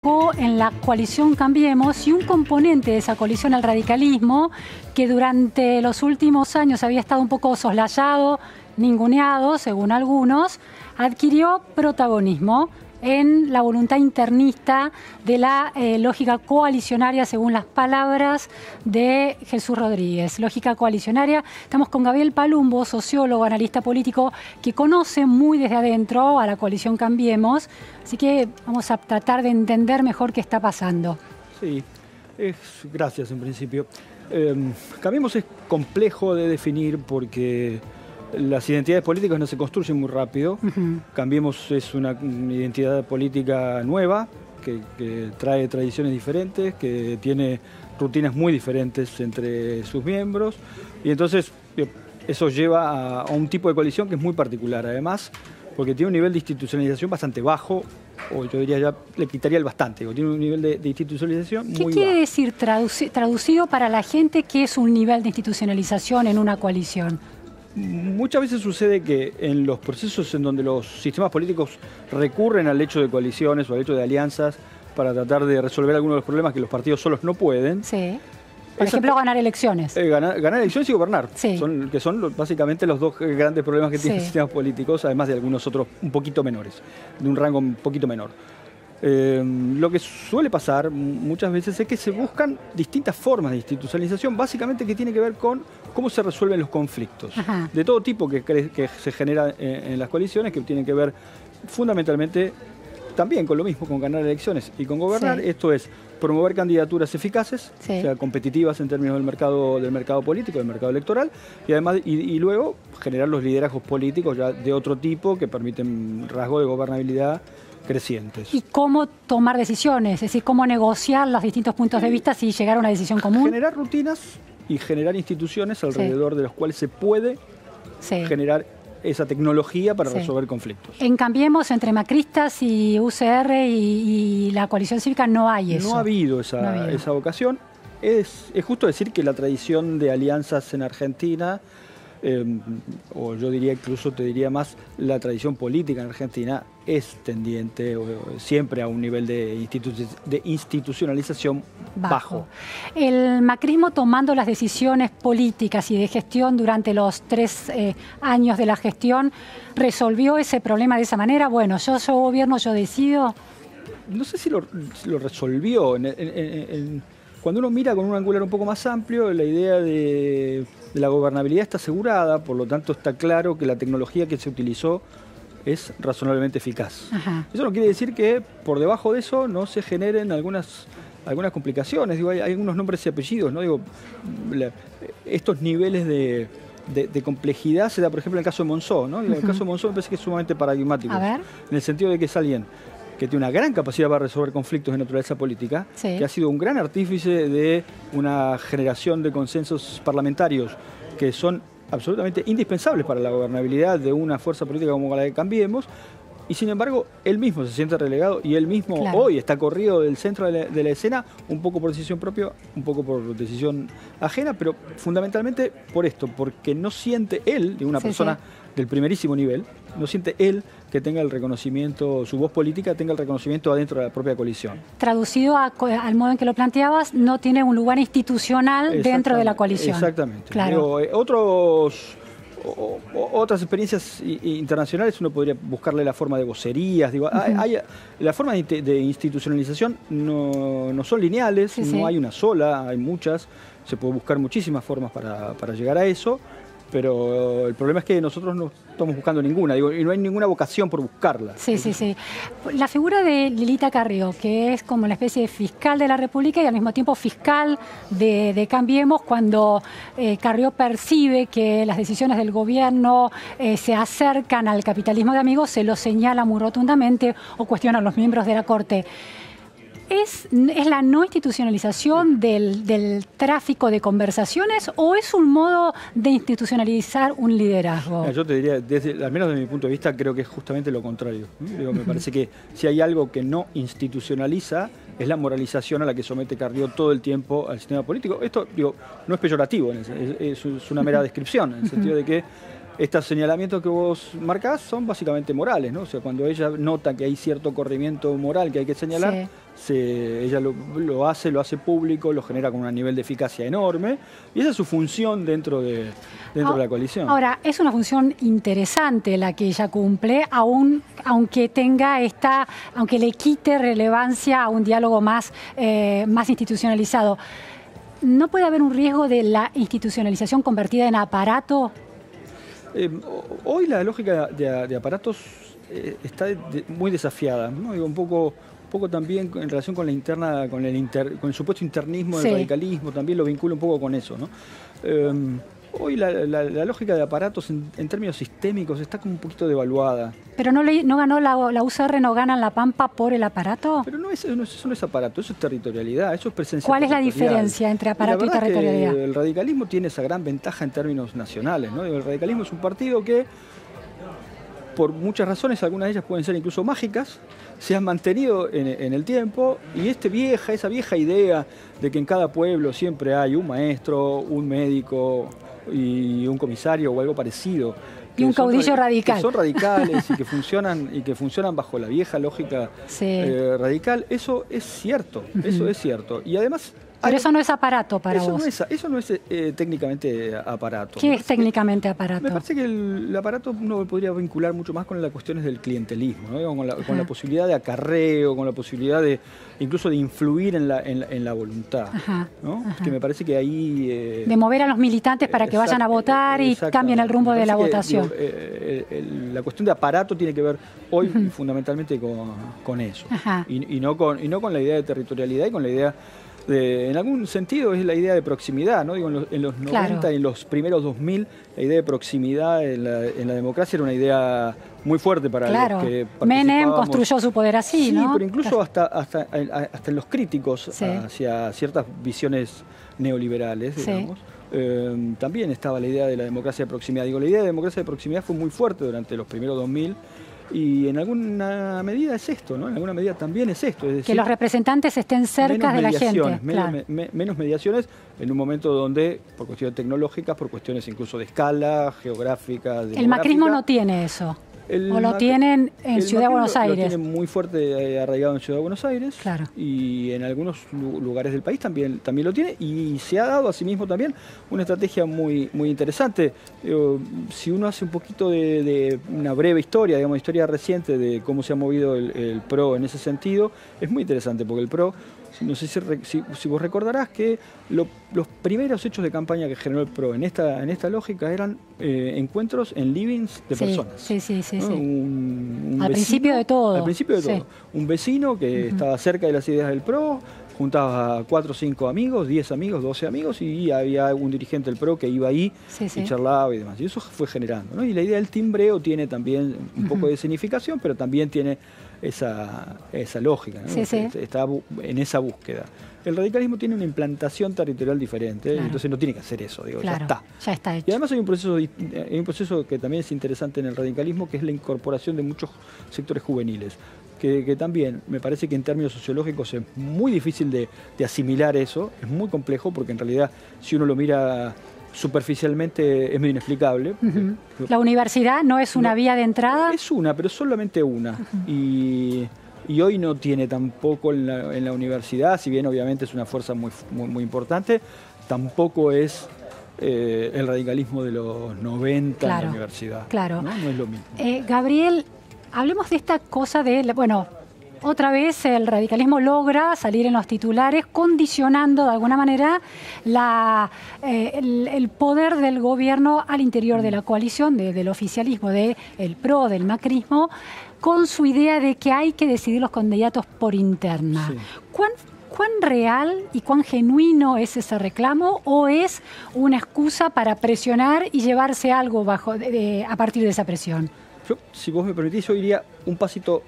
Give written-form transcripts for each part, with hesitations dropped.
En la coalición Cambiemos y un componente de esa coalición, el radicalismo, que durante los últimos años había estado un poco soslayado, ninguneado, según algunos, adquirió protagonismo en la voluntad internista de la lógica coalicionaria, según las palabras de Jesús Rodríguez. Lógica coalicionaria. Estamos con Gabriel Palumbo, sociólogo, analista político, que conoce muy desde adentro a la coalición Cambiemos. Así que vamos a tratar de entender mejor qué está pasando. Sí, gracias en principio. Cambiemos es complejo de definir porque las identidades políticas no se construyen muy rápido. Cambiemos es una identidad política nueva que trae tradiciones diferentes, que tiene rutinas muy diferentes entre sus miembros y entonces eso lleva a un tipo de coalición que es muy particular, además porque tiene un nivel de institucionalización bastante bajo, o yo diría ya le quitaría el bastante, tiene un nivel de institucionalización muy bajo. ¿Qué quiere decir traducido para la gente qué es un nivel de institucionalización en una coalición? Muchas veces sucede que en los procesos en donde los sistemas políticos recurren al hecho de coaliciones o al hecho de alianzas para tratar de resolver algunos de los problemas que los partidos solos no pueden. Sí. Por ejemplo, ganar elecciones. Ganar elecciones y gobernar, sí. que son básicamente los dos grandes problemas que tienen los sistemas políticos, además de algunos otros un poquito menores, de un rango un poquito menor. Lo que suele pasar muchas veces es que se buscan distintas formas de institucionalización, básicamente que tiene que ver con cómo se resuelven los conflictos. De todo tipo que se generan en las coaliciones, que tienen que ver fundamentalmente también con lo mismo, con ganar elecciones y con gobernar. Esto es promover candidaturas eficaces, o sea, competitivas en términos del mercado político, del mercado electoral, y además y luego generar los liderazgos políticos ya de otro tipo que permiten rasgos de gobernabilidad crecientes. ¿Y cómo tomar decisiones? Es decir, cómo negociar los distintos puntos de vista y llegar a una decisión común. Generar rutinas y generar instituciones alrededor de los cuales se puede generar esa tecnología para resolver conflictos. En Cambiemos, entre macristas y UCR y la coalición cívica no hay eso. No ha habido esa vocación. Es justo decir que la tradición de alianzas en Argentina, o yo diría incluso, te diría más, la tradición política en Argentina es tendiente siempre a un nivel de institucionalización bajo. El macrismo tomando las decisiones políticas y de gestión durante los 3 años de la gestión, ¿resolvió ese problema de esa manera? Bueno, yo gobierno, yo decido. No sé si lo resolvió. Cuando uno mira con un angular un poco más amplio, la idea de la gobernabilidad está asegurada, por lo tanto está claro que la tecnología que se utilizó es razonablemente eficaz. Eso no quiere decir que por debajo de eso no se generen algunas complicaciones. Digo, hay algunos nombres y apellidos, ¿no? Digo, estos niveles de complejidad se da, por ejemplo, en el caso de Monzó, ¿no? Digo, el caso de Monzó me parece que es sumamente paradigmático, en el sentido de que es alguien que tiene una gran capacidad para resolver conflictos de naturaleza política, que ha sido un gran artífice de una generación de consensos parlamentarios que son absolutamente indispensables para la gobernabilidad de una fuerza política como la que Cambiemos, y sin embargo él mismo se siente relegado y él mismo hoy está corrido del centro de la escena, un poco por decisión propia, un poco por decisión ajena, pero fundamentalmente por esto, porque no siente él, de una persona del primerísimo nivel, no siente él que tenga el reconocimiento, su voz política tenga el reconocimiento adentro de la propia coalición. Traducido al modo en que lo planteabas, no tiene un lugar institucional dentro de la coalición. Exactamente. Claro. Otras experiencias internacionales uno podría buscarle la forma de vocerías. Digo, la forma de institucionalización no son lineales, no hay una sola, hay muchas. Se puede buscar muchísimas formas para llegar a eso. Pero el problema es que nosotros no estamos buscando ninguna, digo, y no hay ninguna vocación por buscarla. Sí. La figura de Lilita Carrió, que es como una especie de fiscal de la República y al mismo tiempo fiscal de Cambiemos, cuando Carrió percibe que las decisiones del gobierno se acercan al capitalismo de amigos, se lo señala muy rotundamente o cuestiona a los miembros de la Corte. ¿Es la no institucionalización del tráfico de conversaciones o es un modo de institucionalizar un liderazgo? Yo te diría, al menos desde mi punto de vista, creo que es justamente lo contrario. Digo, me parece que si hay algo que no institucionaliza es la moralización a la que somete Carrió todo el tiempo al sistema político. Esto, digo, no es peyorativo, es una mera descripción, en el sentido de que estos señalamientos que vos marcás son básicamente morales, ¿no? O sea, cuando ella nota que hay cierto corrimiento moral que hay que señalar, ella lo hace público, lo genera con un nivel de eficacia enorme, y esa es su función dentro de la coalición. Ahora, es una función interesante la que ella cumple, aunque le quite relevancia a un diálogo más institucionalizado. ¿No puede haber un riesgo de la institucionalización convertida en aparato? Hoy la lógica de aparatos está muy desafiada, ¿no? Digo, un poco también en relación con con el supuesto internismo del radicalismo, también lo vincula un poco con eso, ¿no? Hoy la lógica de aparatos en términos sistémicos está como un poquito devaluada. ¿Pero no ganó la UCR, no gana en La Pampa por el aparato? Pero eso no es aparato, eso es territorialidad, eso es presencia. ¿Cuál es la diferencia entre aparato y territorialidad? El radicalismo tiene esa gran ventaja en términos nacionales, ¿no? El radicalismo es un partido que, por muchas razones, algunas de ellas pueden ser incluso mágicas, se han mantenido en el tiempo, y esa vieja idea de que en cada pueblo siempre hay un maestro, un médico y un comisario o algo parecido. Y un caudillo radical. Que son radicales y que funcionan bajo la vieja lógica radical. Eso es cierto, eso es cierto. Y además... Pero eso no es aparato para vos. Eso no es técnicamente aparato. ¿Qué es técnicamente aparato? Me parece que el aparato uno podría vincular mucho más con las cuestiones del clientelismo, ¿no? Con la posibilidad de acarreo, con la posibilidad incluso de influir en la voluntad, ¿no? Que me parece que ahí... de mover a los militantes para que vayan a votar y cambien el rumbo de la votación. La cuestión de aparato tiene que ver hoy fundamentalmente con eso. Y no con la idea de territorialidad y con la idea... en algún sentido es la idea de proximidad, ¿no? Digo, en los 90 y en los primeros 2000, la idea de proximidad en la democracia era una idea muy fuerte para los que participábamos. Menem construyó su poder así, ¿no? Sí, pero incluso hasta en los críticos hacia ciertas visiones neoliberales, digamos. También estaba la idea de la democracia de proximidad. Digo, la idea de democracia de proximidad fue muy fuerte durante los primeros 2000. Y en alguna medida es esto, ¿no? En alguna medida también es esto. Es decir, que los representantes estén cerca de la gente. Menos mediaciones en un momento donde, por cuestiones tecnológicas, por cuestiones incluso de escala, geográfica, El macrismo no tiene eso. ¿O lo tienen en Ciudad de Buenos Aires? Lo tiene muy fuerte arraigado en Ciudad de Buenos Aires. Claro. Y en algunos lugares del país también lo tiene. Y se ha dado asimismo también una estrategia muy interesante. Si uno hace un poquito de una breve historia, digamos, historia reciente de cómo se ha movido el PRO en ese sentido, es muy interesante porque el PRO... No sé si vos recordarás que los primeros hechos de campaña que generó el PRO en esta lógica eran encuentros en livings de personas. Sí. ¿No? Al principio de todo. Al principio de todo. Un vecino que estaba cerca de las ideas del PRO, juntaba a 4 o 5 amigos, 10 amigos, 12 amigos, y había un dirigente del PRO que iba ahí y charlaba y demás. Y eso fue generando, ¿no? Y la idea del timbreo tiene también un poco de significación, pero también tiene esa lógica, ¿no? Está en esa búsqueda. El radicalismo tiene una implantación territorial diferente, entonces no tiene que hacer eso, digo, ya está hecho. Y además hay un proceso que también es interesante en el radicalismo, que es la incorporación de muchos sectores juveniles, que también me parece que en términos sociológicos es muy difícil de asimilar eso, es muy complejo, porque en realidad si uno lo mira superficialmente es medio inexplicable. ¿La universidad no es una vía de entrada? Es una, pero solamente una. Y hoy no tiene tampoco en la universidad, si bien obviamente es una fuerza muy importante, tampoco es el radicalismo de los 90 en la universidad. Claro. No es lo mismo. Gabriel, hablemos de esta cosa de... Otra vez el radicalismo logra salir en los titulares condicionando de alguna manera el poder del gobierno al interior de la coalición, del oficialismo, del PRO, del macrismo, con su idea de que hay que decidir los candidatos por interna. Sí. ¿Cuán real y cuán genuino es ese reclamo, o es una excusa para presionar y llevarse algo a partir de esa presión? Yo, si vos me permitís, yo iría un pasito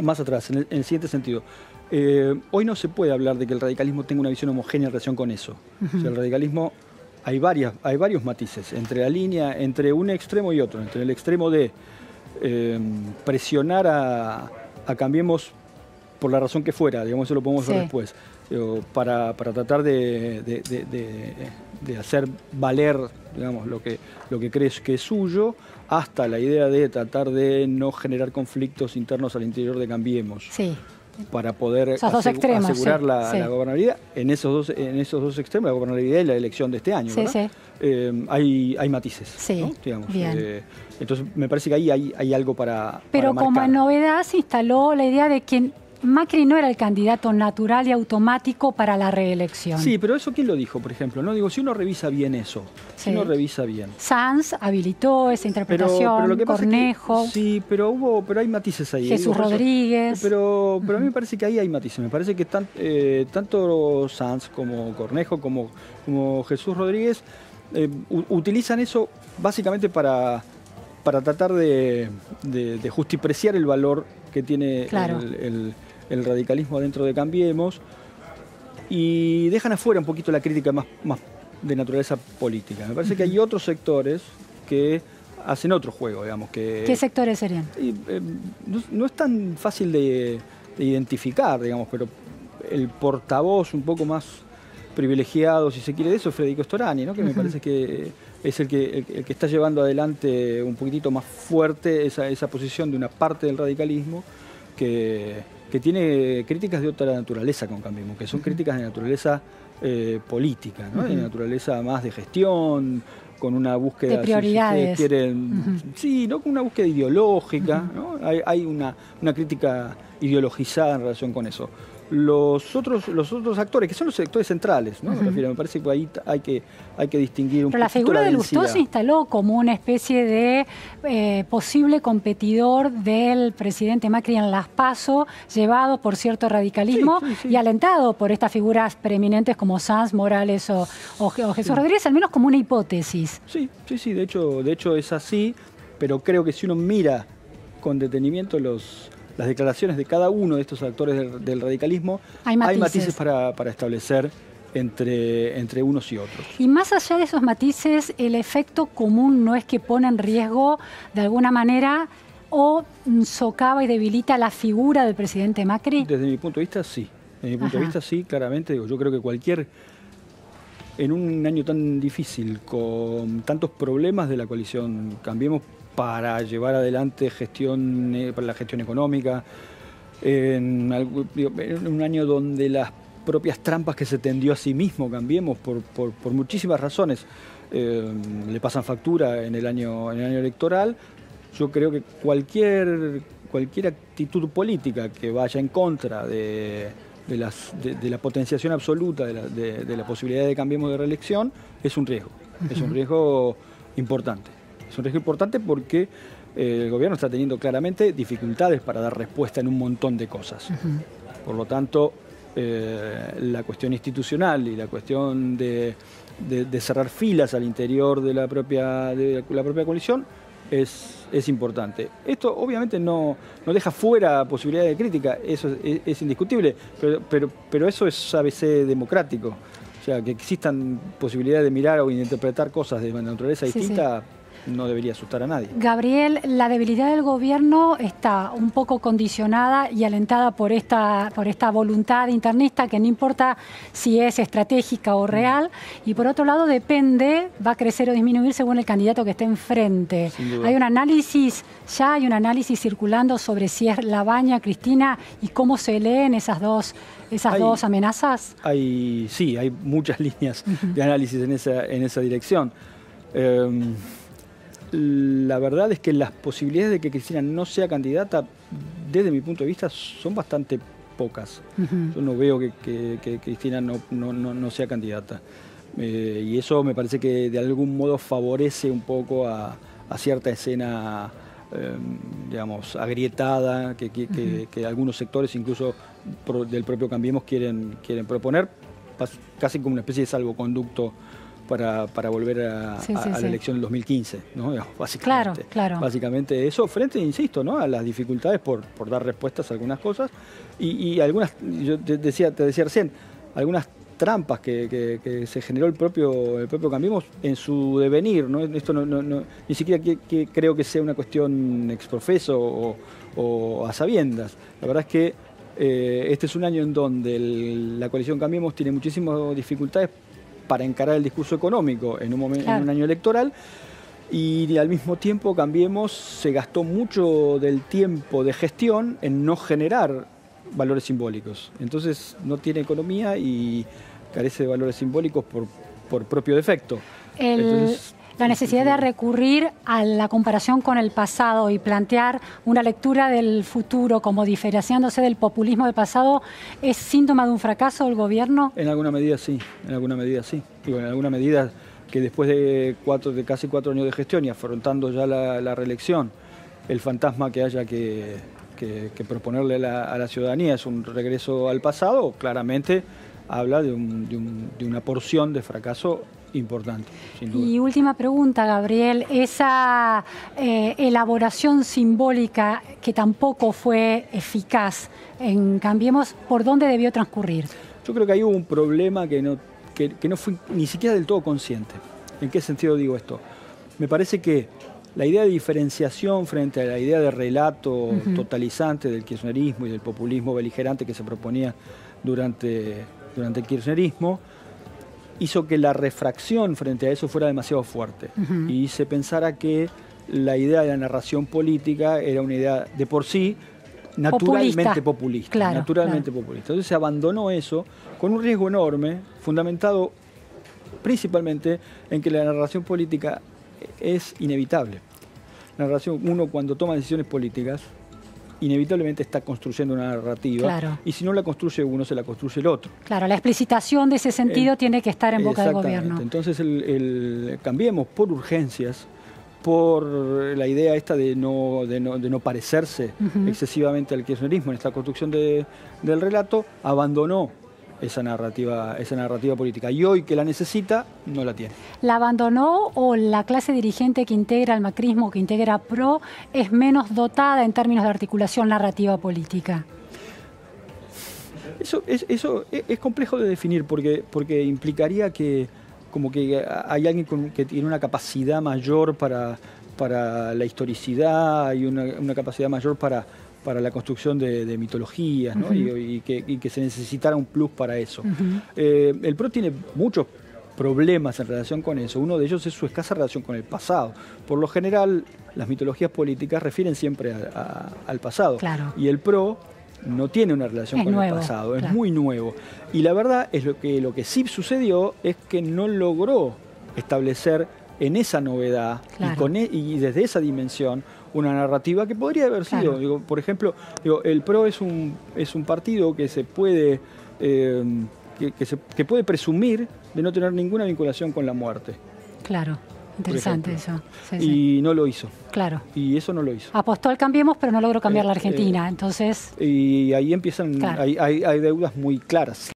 más atrás, en el siguiente sentido. Hoy no se puede hablar de que el radicalismo tenga una visión homogénea en relación con eso. O sea, el radicalismo, hay varios matices entre un extremo y otro. Entre el extremo de presionar a Cambiemos por la razón que fuera, digamos, eso lo podemos ver después, para tratar de hacer valer, digamos, lo que crees que es suyo, hasta la idea de tratar de no generar conflictos internos al interior de Cambiemos. Sí. Para poder extremos, asegurar la gobernabilidad. En esos dos extremos, la gobernabilidad y la elección de este año, hay matices, ¿no? Digamos, entonces me parece que ahí hay algo para Pero para como marcar. novedad se instaló la idea de que Macri no era el candidato natural y automático para la reelección. Sí, pero eso ¿quién lo dijo, por ejemplo? No digo, si uno revisa bien eso, si uno revisa bien. Sanz habilitó esa interpretación, pero lo que pasa Cornejo. Es que, sí, pero hay matices ahí. Jesús Rodríguez. Pero a mí me parece que ahí hay matices. Me parece que tanto Sanz como Cornejo como Jesús Rodríguez utilizan eso básicamente para tratar de justipreciar el valor que tiene el radicalismo dentro de Cambiemos, y dejan afuera un poquito la crítica más de naturaleza política. Me parece que hay otros sectores que hacen otro juego, digamos. ¿Qué sectores serían? No es tan fácil de identificar, digamos, pero el portavoz un poco más privilegiado, si se quiere, de eso es Federico Storani, ¿no? Que me parece que es el que está llevando adelante un poquitito más fuerte esa posición de una parte del radicalismo que tiene críticas de otra naturaleza con Cambiemos, que son críticas de naturaleza política, ¿no? De naturaleza más de gestión, con una búsqueda de prioridades. Si quieren, sí, no con una búsqueda ideológica, ¿no? Hay una crítica ideologizada en relación con eso. Los otros actores, que son los sectores centrales, ¿no? Me parece que ahí hay que distinguir un poco. Pero la figura de Lustó se instaló como una especie de posible competidor del presidente Macri en las PASO, llevado por cierto radicalismo y alentado por estas figuras preeminentes como Sanz, Morales o Jesús Rodríguez, al menos como una hipótesis. Sí, de hecho es así, pero creo que si uno mira con detenimiento las declaraciones de cada uno de estos actores del radicalismo, hay matices para establecer entre unos y otros. Y más allá de esos matices, el efecto común no es que pone en riesgo de alguna manera o socava y debilita la figura del presidente Macri. Desde mi punto de vista, sí. Desde mi punto de vista, sí, claramente. Yo creo que en un año tan difícil, con tantos problemas de la coalición Cambiemos para llevar adelante para la gestión económica, en un año donde las propias trampas que se tendió a sí mismo Cambiemos por muchísimas razones le pasan factura en el año electoral. Yo creo que cualquier actitud política que vaya en contra de la potenciación absoluta de la posibilidad de Cambiemos de reelección es un riesgo. Es un riesgo importante. Es un riesgo importante porque el gobierno está teniendo claramente dificultades para dar respuesta en un montón de cosas. Por lo tanto, la cuestión institucional y la cuestión de cerrar filas al interior de la propia coalición es importante. Esto obviamente no deja fuera posibilidad de crítica, eso es indiscutible, pero eso es ABC democrático. O sea, que existan posibilidades de mirar o interpretar cosas de naturaleza distinta no debería asustar a nadie. Gabriel, la debilidad del gobierno está un poco condicionada y alentada por esta voluntad internista que no importa si es estratégica o real, y por otro lado va a crecer o disminuir según el candidato que esté enfrente. Hay un análisis circulando sobre si es Labaña, Cristina, y cómo se leen esas dos amenazas. Hay muchas líneas de análisis en esa dirección. La verdad es que las posibilidades de que Cristina no sea candidata, desde mi punto de vista, son bastante pocas. Yo no veo que Cristina no sea candidata. Y eso me parece que de algún modo favorece un poco a cierta escena, digamos, agrietada, que algunos sectores, incluso del propio Cambiemos, quieren proponer, casi como una especie de salvoconducto para volver a la elección del 2015, ¿no? Básicamente. Claro. Básicamente eso, frente, insisto, ¿no? A las dificultades por dar respuestas a algunas cosas y algunas, yo te decía recién, algunas trampas que se generó el propio Cambiemos en su devenir, ¿no? Esto ni siquiera creo que sea una cuestión ex profeso o a sabiendas. La verdad es que Este es un año en donde la coalición Cambiemos tiene muchísimas dificultades para encarar el discurso económico en un año electoral, y al mismo tiempo Cambiemos se gastó mucho del tiempo de gestión en no generar valores simbólicos. Entonces no tiene economía y carece de valores simbólicos por propio defecto. La necesidad de recurrir a la comparación con el pasado y plantear una lectura del futuro como diferenciándose del populismo del pasado, ¿es síntoma de un fracaso del gobierno? En alguna medida sí, en alguna medida sí. Digo, en alguna medida que después de casi 4 años de gestión y afrontando ya la reelección, el fantasma que haya que proponerle a la ciudadanía es un regreso al pasado, claramente habla de una porción de fracaso importante, sin duda. Y última pregunta, Gabriel, esa elaboración simbólica que tampoco fue eficaz en Cambiemos, ¿por dónde debió transcurrir? Yo creo que ahí hubo un problema que no fue ni siquiera del todo consciente. ¿En qué sentido digo esto? Me parece que la idea de diferenciación frente a la idea de relato totalizante del kirchnerismo y del populismo beligerante que se proponía durante el kirchnerismo hizo que la refracción frente a eso fuera demasiado fuerte y se pensara que la idea de la narración política era una idea de por sí naturalmente populista. Populista. Entonces se abandonó eso con un riesgo enorme, fundamentado principalmente en que la narración política es inevitable. La narración, uno cuando toma decisiones políticas, inevitablemente está construyendo una narrativa, y si no la construye uno, se la construye el otro. Claro, la explicitación de ese sentido tiene que estar en boca del gobierno. Entonces Cambiemos por urgencias, por la idea esta de no parecerse excesivamente al kirchnerismo en esta construcción del relato, abandonó esa narrativa política, y hoy que la necesita, no la tiene. ¿La abandonó o la clase dirigente que integra el macrismo, que integra PRO, es menos dotada en términos de articulación narrativa política? Eso es complejo de definir porque implicaría que hay alguien que tiene una capacidad mayor para la historicidad y una capacidad mayor para la construcción de mitologías, ¿no? y que se necesitara un plus para eso. El PRO tiene muchos problemas en relación con eso. Uno de ellos es su escasa relación con el pasado. Por lo general, las mitologías políticas refieren siempre al pasado. Y el PRO no tiene una relación con el pasado, es muy nuevo. Y la verdad es lo que sí sucedió es que no logró establecer en esa novedad y desde esa dimensión una narrativa que podría haber sido. Por ejemplo, el PRO es un partido que se puede que puede presumir de no tener ninguna vinculación con la muerte. Claro, interesante eso. Y no lo hizo. Claro. Y eso no lo hizo. Apostó al Cambiemos, pero no logró cambiar la Argentina. Entonces. Y ahí empiezan, hay deudas muy claras.